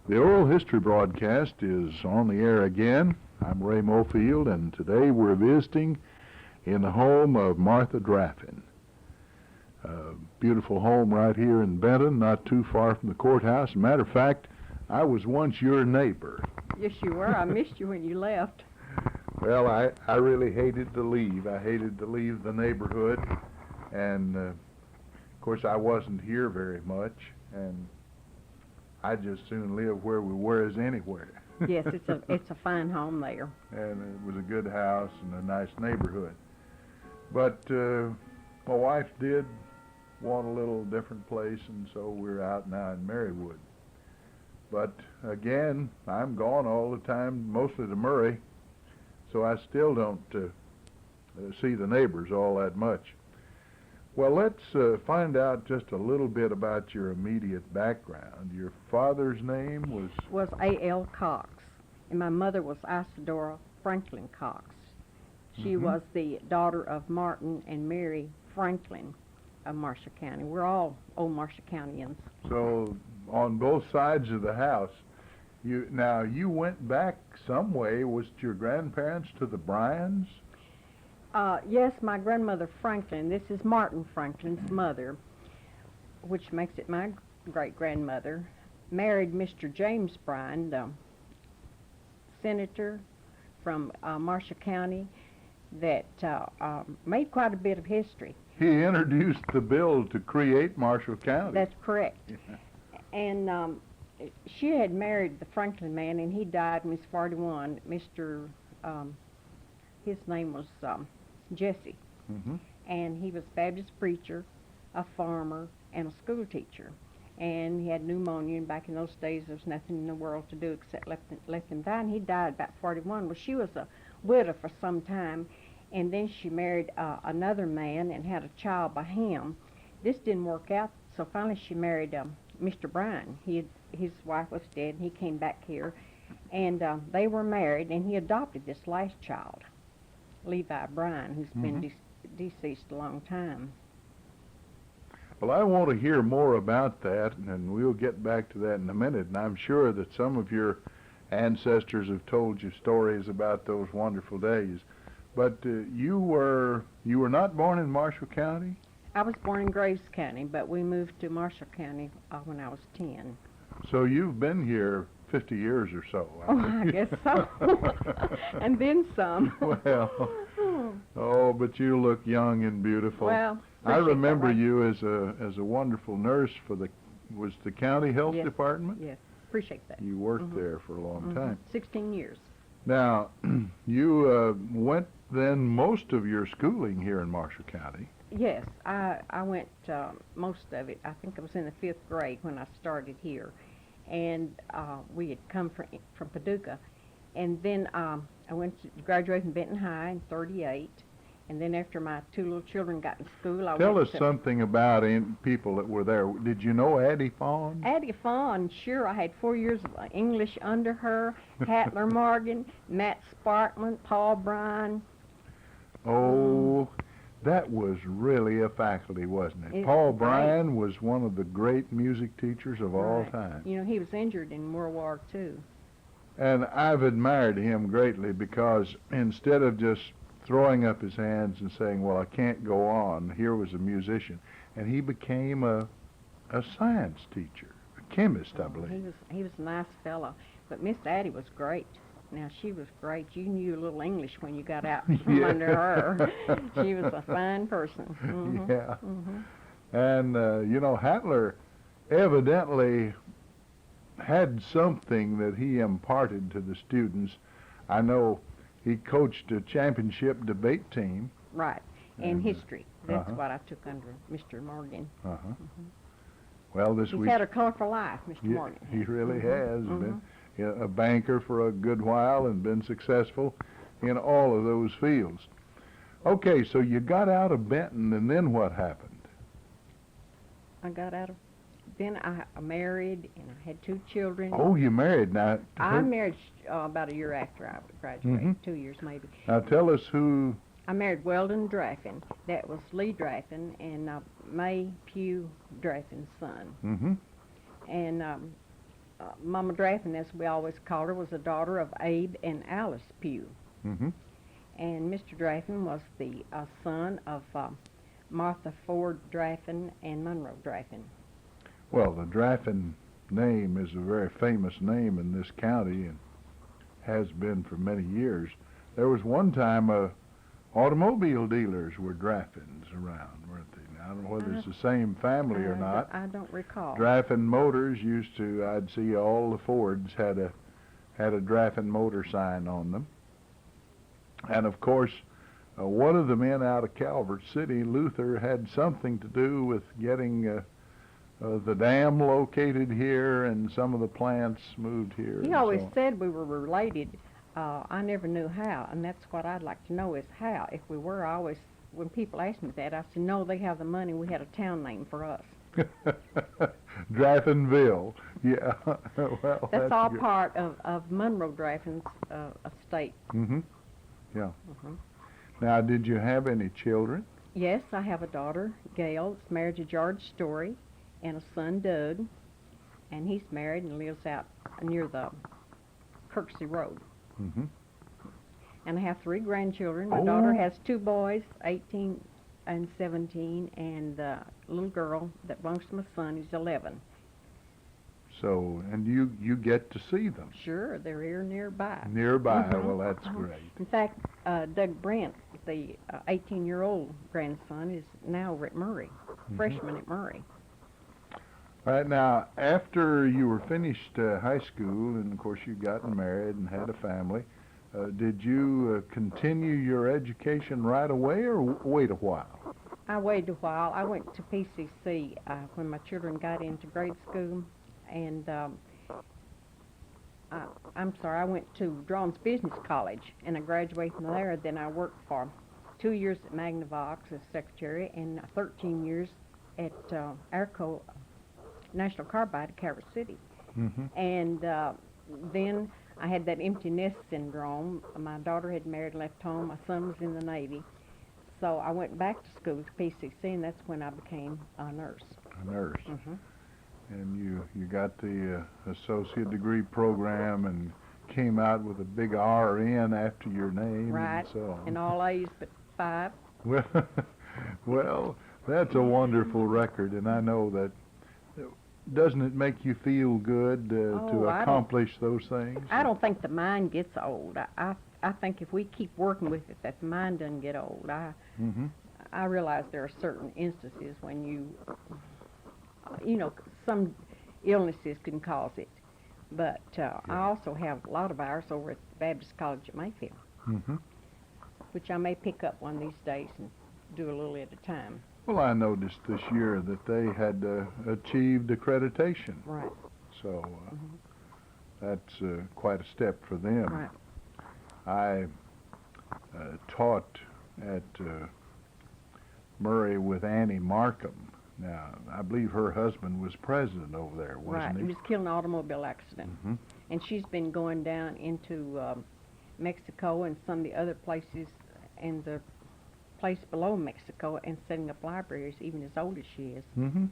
The oral history broadcast is on the air again. I'm Ray Mofield, and today we're visiting in the home of Martha Draffen. A beautiful home right here in Benton, not too far from the courthouse. As a matter of fact, I was once your neighbor. Yes, you were. I missed you when you left. Well, I really hated to leave. I hated to leave the neighborhood, and of course I wasn't here very much, and I just soon live where we were as anywhere. Yes, it's a fine home there. And it was a good house and a nice neighborhood. But my wife did want a little different place, and so we're out now in Marywood. But again, I'm gone all the time, mostly to Murray, so I still don't see the neighbors all that much. Well, let's find out just a little bit about your immediate background. Your father's name was A.L. Cox, and my mother was Isadora Franklin Cox. She was the daughter of Martin and Mary Franklin of Marshall County. We're all old Marshall Countyans. So on both sides of the house, you went back some way. Was it your grandparents to the Bryans? Yes, my grandmother Franklin, this is Martin Franklin's mother, which makes it my great-grandmother, married Mr. James Bryan, the senator from Marshall County that made quite a bit of history. He introduced the bill to create Marshall County. That's correct. Yeah. And she had married the Franklin man, and he died when he was 41. His name was Jesse, and he was a Baptist preacher, a farmer, and a school teacher. And he had pneumonia, and back in those days there was nothing in the world to do except let him die, and he died about 41. Well, she was a widow for some time, and then she married another man and had a child by him. This didn't work out, so finally she married Mr. Bryan. His wife was dead, and he came back here, and they were married, and he adopted this last child, Levi Bryan, who's been deceased a long time. Well, I want to hear more about that, and we'll get back to that in a minute. And I'm sure that some of your ancestors have told you stories about those wonderful days. But you were not born in Marshall County? I was born in Graves County, but we moved to Marshall County when I was 10. So you've been here 50 years or so. I guess so. And then some. Well, but you look young and beautiful. Well, I remember you as a wonderful nurse for the county health department? Yes, appreciate that. You worked there for a long time. 16 years. Now, you went then most of your schooling here in Marshall County. Yes, I went most of it. I think I was in the 5th grade when I started here. And we had come from Paducah. And then I went to graduate from Benton High in 38. And then after my 2 little children got in school, Tell us something about people that were there. Did you know Addie Fawn? Addie Fawn, sure. I had 4 years of English under her. Hatler Morgan, Matt Sparkman, Paul Bryan. Oh, that was really a faculty, wasn't it? Paul Bryan was one of the great music teachers of all time. You know, he was injured in World War II. And I've admired him greatly because instead of just throwing up his hands and saying, well, I can't go on, here was a musician. And he became a science teacher, a chemist, I believe. He was a nice fellow. But Miss Addie was great. Now, she was great. You knew a little English when you got out from under her. She was a fine person. Yeah. And, you know, Hatler evidently had something that he imparted to the students. I know he coached a championship debate team. Right, and history. That's what I took under Mr. Morgan. Well, He's had a colorful life, Mr. Morgan. He really has. Been a banker for a good while and been successful in all of those fields. Okay, so you got out of Benton, and then what happened? I got out of Then I married, and I had 2 children. Oh, you married now? I married about a year after I graduated, 2 years maybe. Now tell us who... I married Weldon Draffen. That was Lee Draffen and May Pugh Draffen's son. And Mama Draffen, as we always called her, was a daughter of Abe and Alice Pugh. Mm-hmm. And Mr. Draffen was the son of Martha Ford Draffen and Monroe Draffen. Well, the Draffen name is a very famous name in this county and has been for many years. There was one time automobile dealers were Draffens around, weren't they? Now, I don't know whether it's the same family or not. I don't recall. Draffen Motors used to, I'd see all the Fords had a Draffen motor sign on them. And of course, one of the men out of Calvert City, Luther, had something to do with getting the dam located here and some of the plants moved here. He always said we were related. I never knew how, and that's what I'd like to know is how. If we were, I always, when people ask me that, I said, no, they have the money. We had a town name for us. Draffenville, yeah. Well, that's all good. part of Monroe Draffen's estate. Mm-hmm. Yeah. Mm-hmm. Now, did you have any children? Yes, I have a daughter, Gail, that's married to George Story, and a son, Doug, and he's married and lives out near the Kirksey Road. Mm-hmm. And I have 3 grandchildren. My daughter has 2 boys, 18 and 17, and the little girl that belongs to my son is 11. So, and you get to see them? Sure, they're here nearby. Nearby, Mhm. well, that's great. In fact, Doug Brent, the 18-year-old grandson, is now over at Murray, freshman at Murray. All right, now, after you were finished high school, and of course you'd gotten married and had a family, did you continue your education right away or wait a while? I waited a while. I went to PCC when my children got into grade school, and I went to Drawn's Business College, and I graduated from there. Then I worked for 2 years at Magnavox as secretary and 13 years at Airco National Carbide at Calvert City. Mm-hmm. And then I had that empty nest syndrome. My daughter had married and left home. My son was in the Navy. So I went back to school to PCC, and that's when I became a nurse. A nurse. Mm-hmm. And you got the associate degree program and came out with a big RN after your name Right, and so on. and all A's but 5. Well, that's a wonderful record, and I know that. Doesn't it make you feel good to accomplish those things? I don't think the mind gets old. I think if we keep working with it, that the mind doesn't get old. Mm-hmm. I realize there are certain instances when you know, some illnesses can cause it. But I also have a lot of hours over at the Baptist College at Mayfield, Mm-hmm. which I may pick up one of these days and do a little at a time. Well, I noticed this year that they had achieved accreditation. Right. So that's quite a step for them. Right. I taught at Murray with Annie Markham. Now, I believe her husband was president over there, wasn't Right. he? He was killed in an automobile accident. Mm-hmm. And she's been going down into Mexico and some of the other places and the place below Mexico and setting up libraries even as old as she is. Mm-hmm.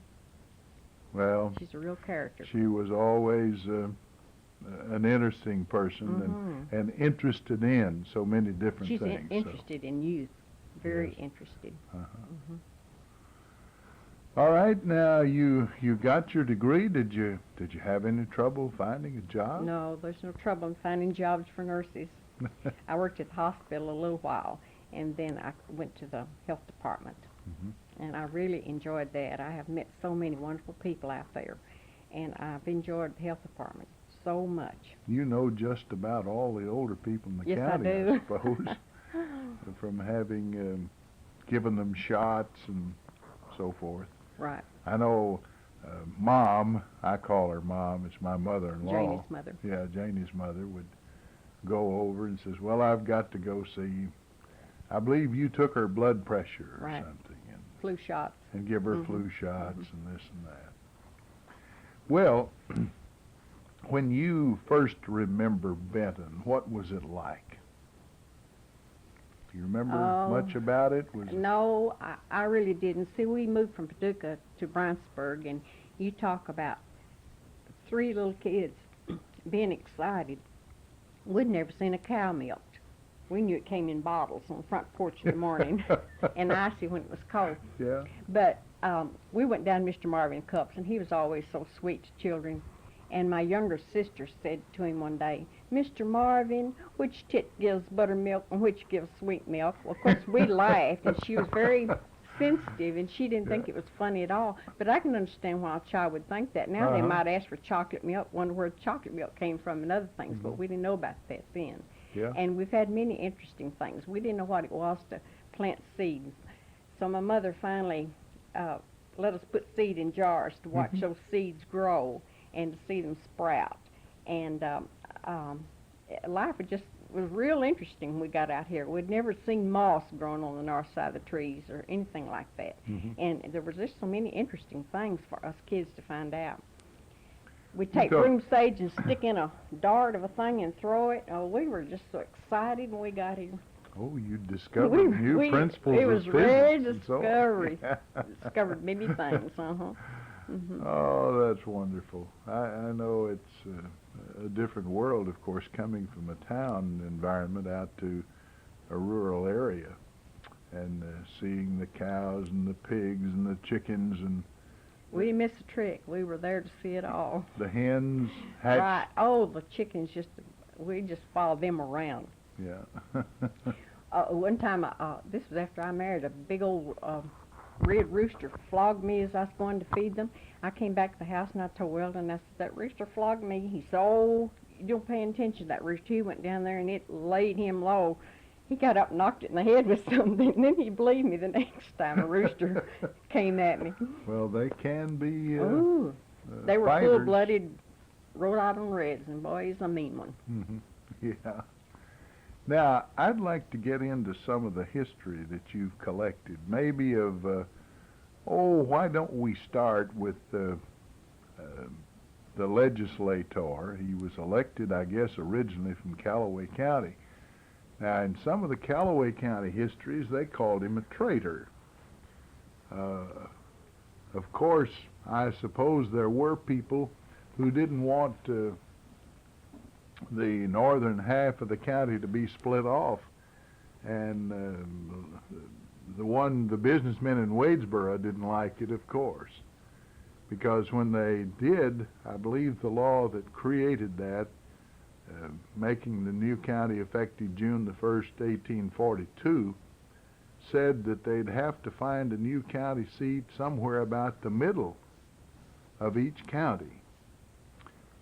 Well, She's a real character. she was always an interesting person and interested in so many different She's things. interested in youth, very Yes. interested. All right, now you got your degree. Did you have any trouble finding a job? No, there's no trouble in finding jobs for nurses. I worked at the hospital a little while, and then I went to the health department. And I really enjoyed that. I have met so many wonderful people out there, and I've enjoyed the health department so much. You know just about all the older people in the Yes, I county, do. I suppose, from having given them shots and so forth. Right. I know Mom, I call her Mom, it's my mother-in-law. Janie's mother. Yeah, Janie's mother would go over and says, well, I've got to go see, I believe you took her blood pressure or Right. something, Flu shots. and give her flu shots and this and that. Well, when you first remember Benton, what was it like? Do you remember much about it? Was it No, I really didn't. See, we moved from Paducah to Brownsburg, and you talk about three little kids being excited. We'd never seen a cow milked. We knew it came in bottles on the front porch in the morning and icy when it was cold. Yeah. But we went down to Mr. Marvin Cups, and he was always so sweet to children. And my younger sister said to him one day, "Mr. Marvin, which tit gives buttermilk and which gives sweet milk?" Well, of course, we laughed, and she was very sensitive, and she didn't think it was funny at all. But I can understand why a child would think that. Now they might ask for chocolate milk, wonder where the chocolate milk came from and other things, but we didn't know about that then. Yeah. And we've had many interesting things. We didn't know what it was to plant seeds. So my mother finally let us put seed in jars to watch those seeds grow and to see them sprout. And life was real interesting when we got out here. We'd never seen moss growing on the north side of the trees or anything like that. And there was just so many interesting things for us kids to find out. We'd take broom sage and stick in a dart of a thing and throw it. Oh, we were just so excited when we got here. Oh, you discovered new principles it was of rare physics. discovery. Discovered many things. Oh, that's wonderful. I know it's a different world, of course, coming from a town environment out to a rural area and seeing the cows and the pigs and the chickens and we didn't miss a trick. We were there to see it all. the hens hatch. Right. Oh, the chickens, we just followed them around. Yeah. One time, this was after I married, a big old red rooster flogged me as I was going to feed them. I came back to the house and I told Weldon, I said, "That rooster flogged me." He said, "Oh, you don't pay attention to that rooster." He went down there and it laid him low. He got up and knocked it in the head with something, and then he believed me the next time a rooster came at me. Well, they can be they were fighters. full-blooded Rhode Island Reds, and boy, he's a mean one. Yeah. Now, I'd like to get into some of the history that you've collected, maybe of, why don't we start with the legislator. He was elected, I guess, originally from Callaway County. Now, in some of the Callaway County histories, they called him a traitor. Of course, I suppose there were people who didn't want the northern half of the county to be split off. And the businessmen in Wadesboro didn't like it, of course, because when they did, I believe the law that created that, making the new county effective June the 1st, 1842, said that they'd have to find a new county seat somewhere about the middle of each county.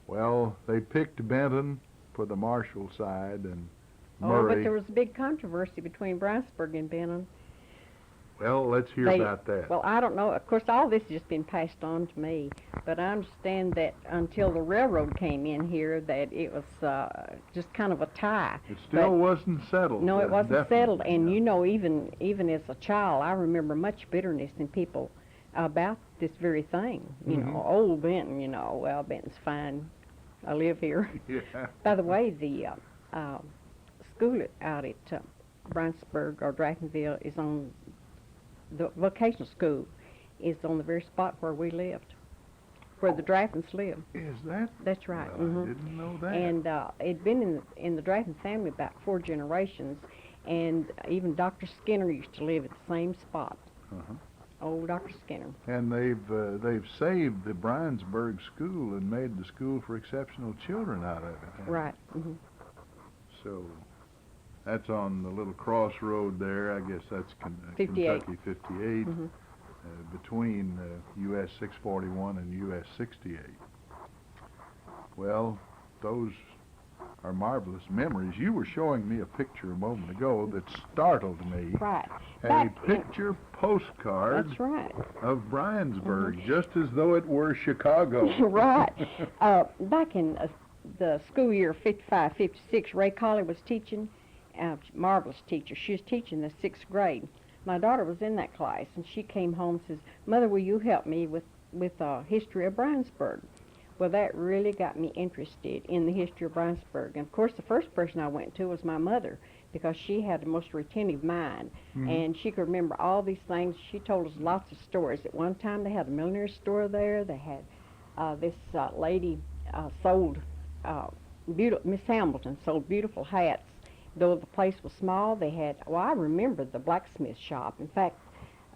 Well, they picked Benton for the Marshall side and Murray. Oh, but there was a big controversy between Brownsburg and Benton. Well, let's hear about that. Well, I don't know. Of course, all this has just been passed on to me, but I understand that until the railroad came in here, that it was just kind of a tie. It still wasn't settled. No, it wasn't settled. And no. you know, even as a child, I remember much bitterness in people about this very thing. You know, old Benton. You know, well, Benton's fine. I live here. Yeah. By the way, the school out at Brownsburg or Draffenville is on. The vocational school is on the very spot where we lived, where the Draffens live. Is that? That's right. Well, I didn't know that. And it'd been in the Draffen family about 4 generations, and even Dr. Skinner used to live at the same spot. Old Dr. Skinner. And they've saved the Brownsburg school and made the school for exceptional children out of it. Right. So that's on the little crossroad there. I guess that's 58. Kentucky 58, between US 641 and US 68. Well, those are marvelous memories. You were showing me a picture a moment ago that startled me. Right. A picture postcard That's right. of Brownsburg, just as though it were Chicago. Right. Back in the school year 55-56, Ray Colley was teaching. Marvelous teacher. She was teaching the 6th grade. My daughter was in that class, and she came home and says, "Mother, will you help me with history of Brownsburg?" Well, that really got me interested in the history of Brownsburg. And of course, the first person I went to was my mother, because she had the most retentive mind, and she could remember all these things. She told us lots of stories. At one time, they had a millinery store there. They had this lady sold Miss Hamilton sold beautiful hats. Though the place was small, they had, well, I remember the blacksmith shop. In fact,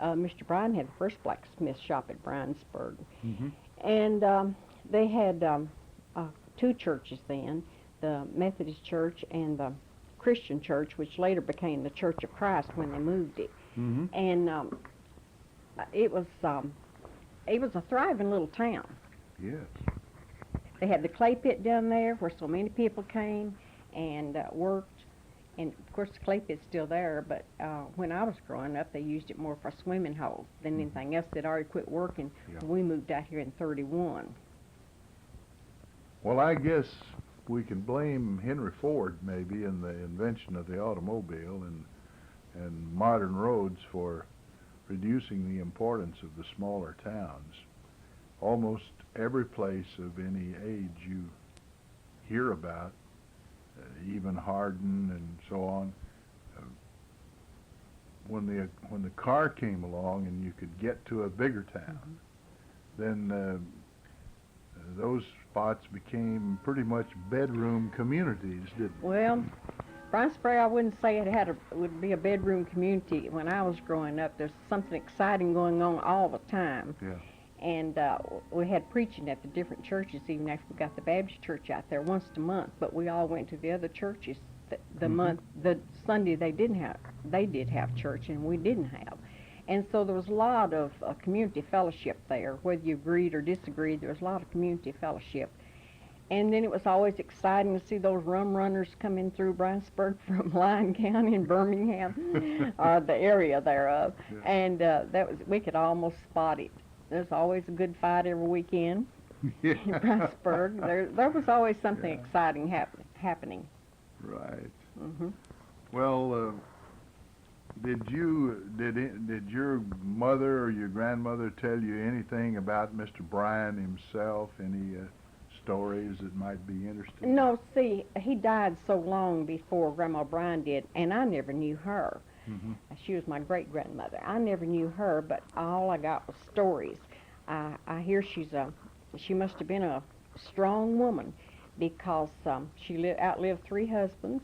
Mr. Bryan had the first blacksmith shop at Bryansburg. Mm-hmm. And they had two churches then, the Methodist Church and the Christian Church, which later became the Church of Christ when they moved it. Mm-hmm. And it was a thriving little town. Yes. They had the clay pit down there where so many people came and worked. And, of course, the clay pit's still there, but when I was growing up, they used it more for a swimming hole than anything else. They'd already quit working when we moved out here in 31. Well, I guess we can blame Henry Ford, maybe, in the invention of the automobile and modern roads for reducing the importance of the smaller towns. Almost every place of any age you hear about, even Hardin and so on, when the car came along and you could get to a bigger town, then those spots became pretty much bedroom communities, didn't they? Well, Bryansburg, I wouldn't say it would be a bedroom community. When I was growing up, there's something exciting going on all the time. Yeah. And we had preaching at the different churches, even after we got the Baptist church out there once a month. But we all went to the other churches the Sunday they did have church, and we didn't have. And so there was a lot of community fellowship there. Whether you agreed or disagreed, there was a lot of community fellowship. And then it was always exciting to see those rum runners coming through Bryansburg from Lyon County and Birmingham, the area thereof. Yeah. And we could almost spot it. There's always a good fight every weekend in Bryansburg. There was always something exciting happening. Right. Mm-hmm. Well, did your mother or your grandmother tell you anything about Mr. Bryan himself? Any stories that might be interesting? No, see, he died so long before Grandma Bryan did, and I never knew her. Mm-hmm. She was my great-grandmother. I never knew her, but all I got was stories. I hear she must have been a strong woman because she outlived 3 husbands,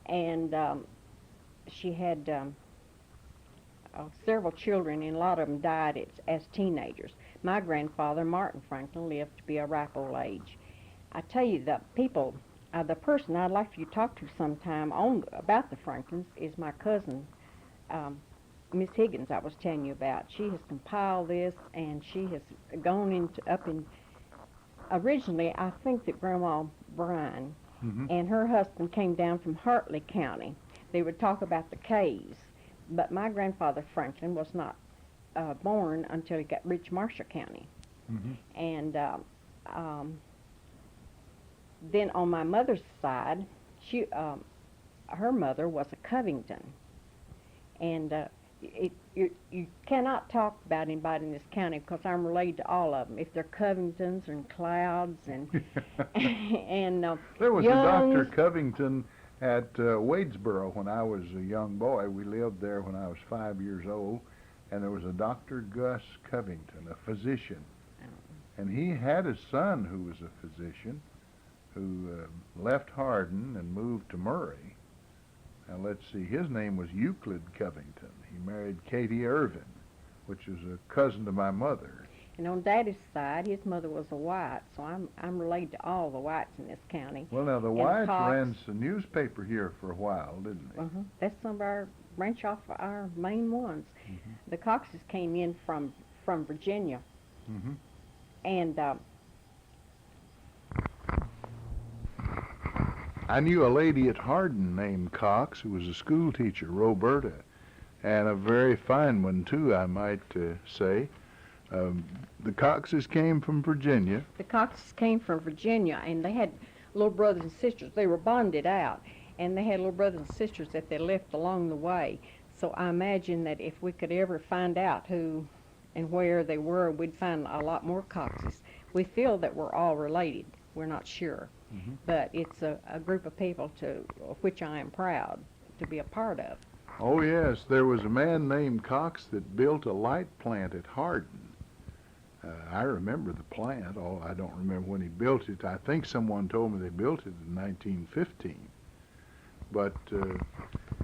and she had several children, and a lot of them died as teenagers. My grandfather, Martin Franklin, lived to be a ripe old age. I tell you, the person I'd like for you to talk to sometime about the Franklins is my cousin, Miss Higgins, I was telling you about. She has compiled this, and she has gone originally, I think that Grandma Bryan and her husband came down from Hartley County. They would talk about the Kays, but my grandfather Franklin was not born until he reached Marshall County. Mm-hmm. And then on my mother's side, her mother was a Covington. And you cannot talk about anybody in this county because I'm related to all of them. If they're Covingtons and Clouds and and there was Youngs. a Dr. Covington at Wadesboro when I was a young boy. We lived there when I was 5 years old, and there was a Dr. Gus Covington, a physician, and he had a son who was a physician who left Hardin and moved to Murray. Now let's see, his name was Euclid Covington. He married Katie Irvin, which is a cousin to my mother. And on Daddy's side, his mother was a White, so I'm related to all the Whites in this county. Well, now the Whites ran some newspaper here for a while, didn't they? Uh-huh. That's some of our branch off of our main ones. Mm-hmm. The Coxes came in from Virginia, mm-hmm. and I knew a lady at Hardin named Cox who was a school teacher, Roberta, and a very fine one too, I might say. The Coxes came from Virginia. The Coxes came from Virginia, and they had little brothers and sisters. They were bonded out, and they had little brothers and sisters that they left along the way. So I imagine that if we could ever find out who and where they were, we'd find a lot more Coxes. We feel that we're all related. We're not sure. Mm-hmm. But it's a group of people of which I am proud to be a part of. Oh, yes. There was a man named Cox that built a light plant at Hardin. I remember the plant. Oh, I don't remember when he built it. I think someone told me they built it in 1915. But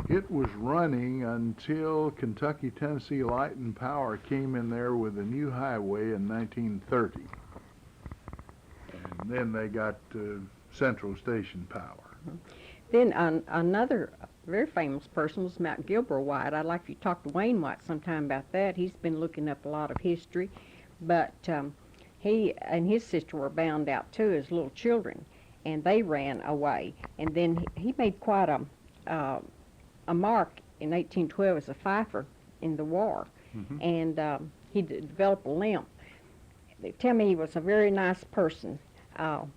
it was running until Kentucky Tennessee Light and Power came in there with a new highway in 1930. And then they got Central Station Power. Then another very famous person was Mount Gilbert White. I'd like you to talk to Wayne White sometime about that. He's been looking up a lot of history. But he and his sister were bound out too as little children, and they ran away. And then he made quite a mark in 1812 as a fifer in the war, and he developed a limp. They tell me he was a very nice person.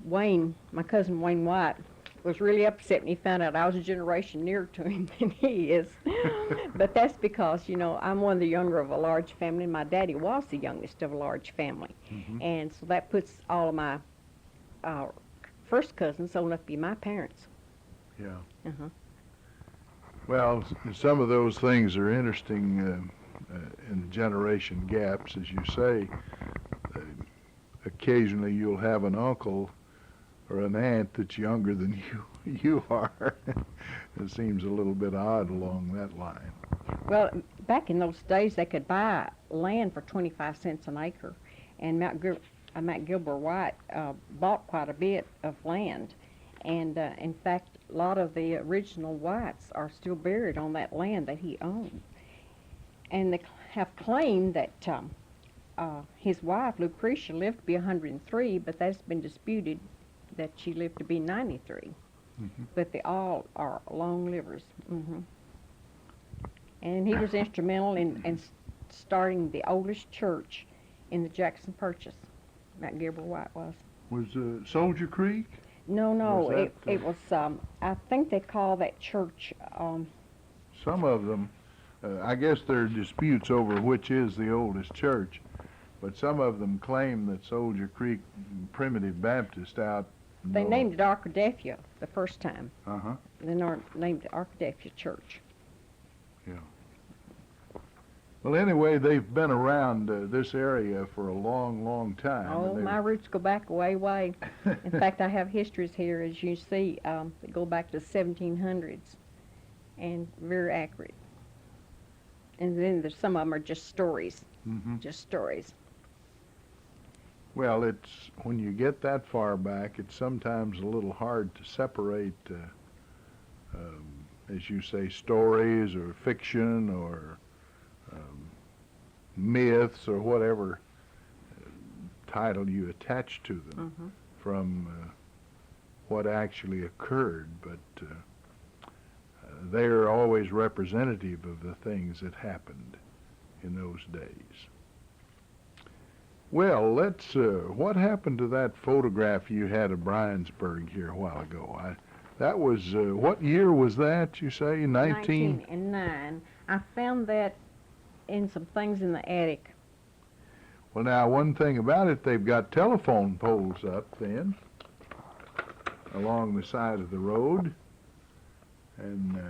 Wayne, my cousin Wayne White, was really upset when he found out I was a generation nearer to him than he is. But that's because, you know, I'm one of the younger of a large family, and my daddy was the youngest of a large family. And so that puts all of my first cousins old enough to be my parents. Yeah. Well, some of those things are interesting in generation gaps, as you say. Occasionally you'll have an uncle or an aunt that's younger than you are. It seems a little bit odd along that line. Well, back in those days, they could buy land for 25 cents an acre, and Mount Gilbert White bought quite a bit of land. And in fact, a lot of the original Whites are still buried on that land that he owned. And they have claimed that his wife, Lucretia, lived to be 103, but that's been disputed, that she lived to be 93. But they all are long livers. And he was instrumental in starting the oldest church in the Jackson Purchase. Mount Gilbert White was. Was Soldier Creek? No, Was that, it was, I think they call that church... some of them, I guess there are disputes over which is the oldest church, but some of them claim that Soldier Creek Primitive Baptist out They named it Arkadelphia the first time. Uh-huh. They named it Arkadelphia Church. Yeah. Well, anyway, they've been around this area for a long, long time. Oh, my roots go back way, way. In fact, I have histories here, as you see, that go back to the 1700s, and very accurate. And then there's some of them are just stories, just stories. Well, it's when you get that far back, it's sometimes a little hard to separate, as you say, stories or fiction or myths or whatever title you attach to them from what actually occurred. But they're always representative of the things that happened in those days. Well, let's, what happened to that photograph you had of Bryansburg here a while ago? That was, what year was that, you say, 1909. I found that in some things in the attic. Well, now, one thing about it, they've got telephone poles up then, along the side of the road, and...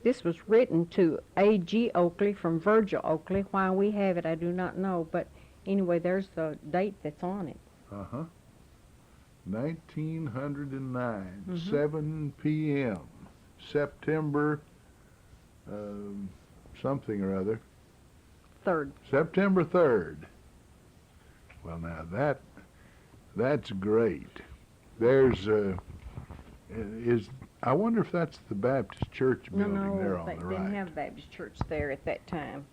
This was written to A.G. Oakley from Virgil Oakley. Why we have it, I do not know, but anyway, there's the date that's on it. 1909, 7 p.m., September something or other. 3rd. September 3rd. Well, now that's great. There's I wonder if that's the Baptist church building there on the right. No, they didn't have a Baptist church there at that time.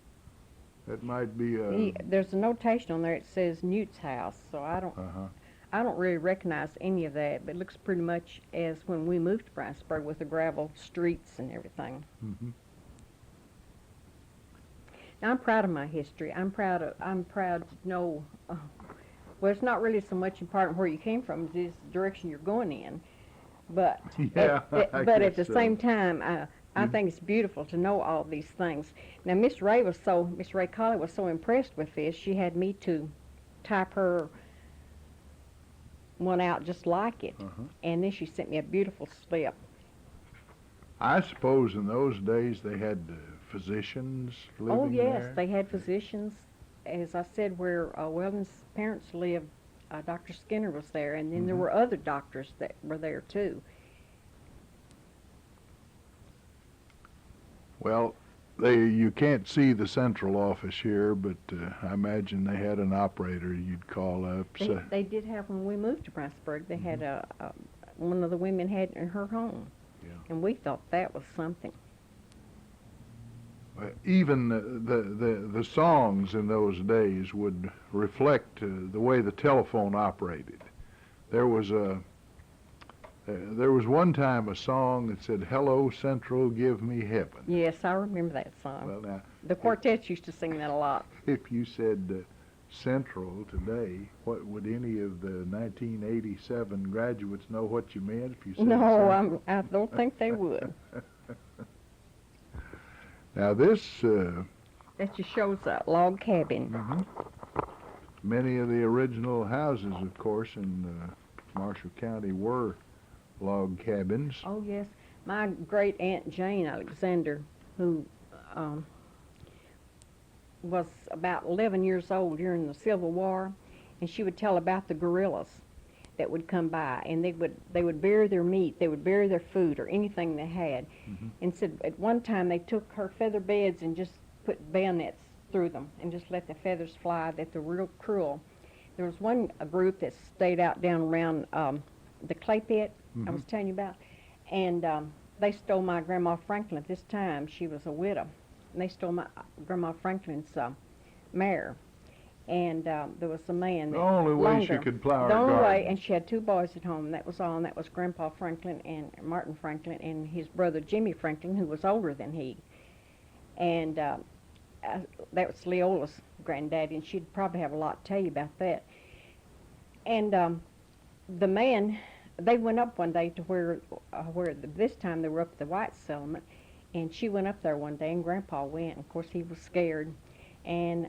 That might be there's a notation on there. It says Newt's house, so I don't really recognize any of that. But it looks pretty much as when we moved to Bryansburg with the gravel streets and everything. Now, I'm proud of my history. I'm proud to know. Well, it's not really so much important where you came from as the direction you're going in, but at the same time, I think it's beautiful to know all these things. Now, Miss Ray Colley was so impressed with this, she had me to type her one out just like it, and then she sent me a beautiful slip. I suppose in those days they had physicians living there? Oh, yes, they had physicians. as I said, where Weldon's parents lived, Dr. Skinner was there, and then there Mhm. were other doctors that were there too. Well, you can't see the central office here, but I imagine they had an operator you'd call up. So, They did have, when we moved to Brownsburg, they had one of the women had it in her home, Yeah. and we thought that was something. even the songs in those days would reflect the way the telephone operated. There was one time a song that said, "Hello Central, give me heaven." Yes, I remember that song. Well, now, The quartets used to sing that a lot. if you said Central today, what would any of the 1987 graduates know what you meant if you said No, Central? I don't think they would. Now this, That just shows that log cabin. many of the original houses, of course, in Marshall County were log cabins. Oh, yes. My great Aunt Jane Alexander, who was about 11 years old during the Civil War, and she would tell about the guerrillas that would come by, and they would bury their meat, they would bury their food or anything they had, and said at one time they took her feather beds and just put bayonets through them and just let the feathers fly, that they're real cruel. There was one group that stayed out down around the clay pit I was telling you about, and they stole my Grandma Franklin at this time. She was a widow, and they stole my Grandma Franklin's mare. And there was a man that The only way she longer. could plow her The only way, garden. and she had two boys at home. That was all, and that was Grandpa Franklin and Martin Franklin and his brother Jimmy Franklin, who was older than he. And that was Leola's granddaddy, and she'd probably have a lot to tell you about that. And the man, they went up one day to where this time they were up at the White Settlement, and she went up there one day, and Grandpa went. Of course, he was scared, and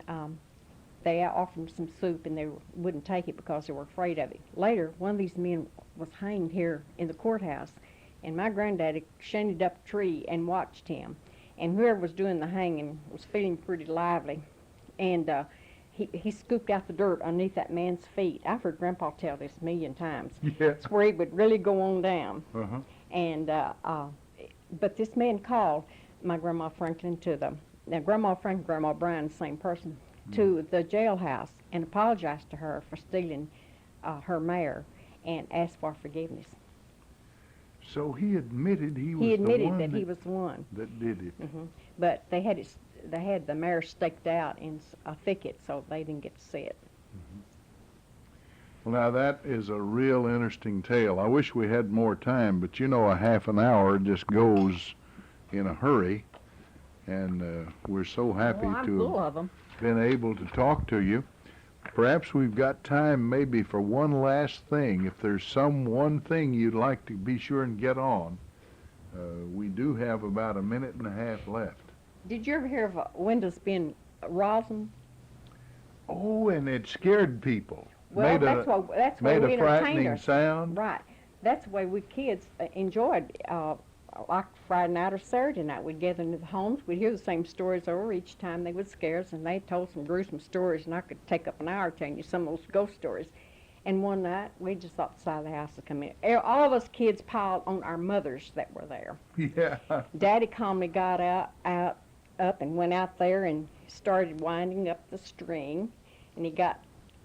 they offered him some soup, and they wouldn't take it because they were afraid of it. Later, one of these men was hanged here in the courthouse, and my granddaddy shined up a tree and watched him. And whoever was doing the hanging was feeling pretty lively, and he scooped out the dirt underneath that man's feet. I've heard Grandpa tell this a million times. Yeah. It's where he would really go on down. Uh-huh. And but this man called my Grandma Franklin to now Grandma Franklin, Grandma Bryan, the same person, to the jailhouse and apologized to her for stealing her mare and asked for forgiveness. So he admitted he was He admitted the one that he was the one. that did it. But they had the mare staked out in a thicket, so they didn't get to see it. Well, now that is a real interesting tale. I wish we had more time, but you know, a half an hour just goes in a hurry, and we're so happy I'm to full have of them. been able to talk to you. Perhaps we've got time maybe for one last thing. If there's some one thing you'd like to be sure and get on, we do have about a minute and a half left. Did you ever hear of windows being rosin? Oh, and it scared people. Well, that's why made we a entertained frightening ourselves. sound. Right. That's the way we kids enjoyed, like Friday night or Saturday night. We'd gather into the homes. We'd hear the same stories over each time. They would scare us, and they told some gruesome stories, and I could take up an hour telling you some of those ghost stories. And one night, we just thought the side of the house would come in. All of us kids piled on our mothers that were there. Yeah. Daddy calmly got up and went out there and started winding up the string, and he got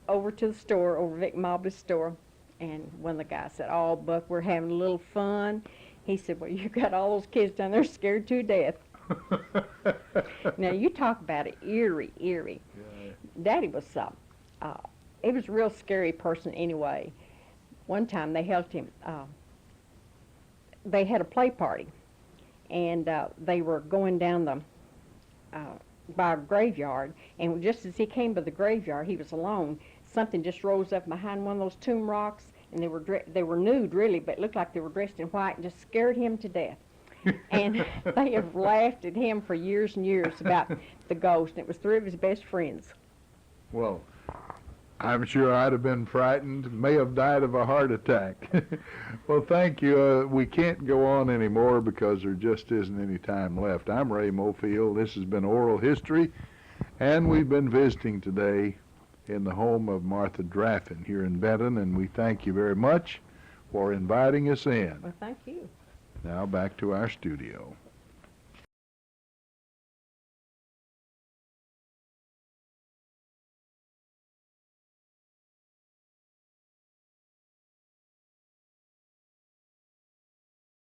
over to the store, over Vic Mobley's store, and one of the guys said, "Oh, Buck, we're having a little fun." He said, "Well, you got all those kids down there scared to death." Now, you talk about it, eerie. Yeah. Daddy was he was a real scary person anyway. One time they held him, they had a play party, and they were going down by a graveyard, and just as he came by the graveyard, he was alone. Something just rose up behind one of those tomb rocks, and they were nude really, but it looked like they were dressed in white, and just scared him to death. And they have laughed at him for years and years about the ghost, and it was three of his best friends. Well, I'm sure I'd have been frightened, may have died of a heart attack. Well, thank you. We can't go on anymore because there just isn't any time left. I'm Ray Mofield. This has been Oral History, And we've been visiting today in the home of Martha Draffen here in Benton, and we thank you very much for inviting us in. Well, thank you. Now back to our studio.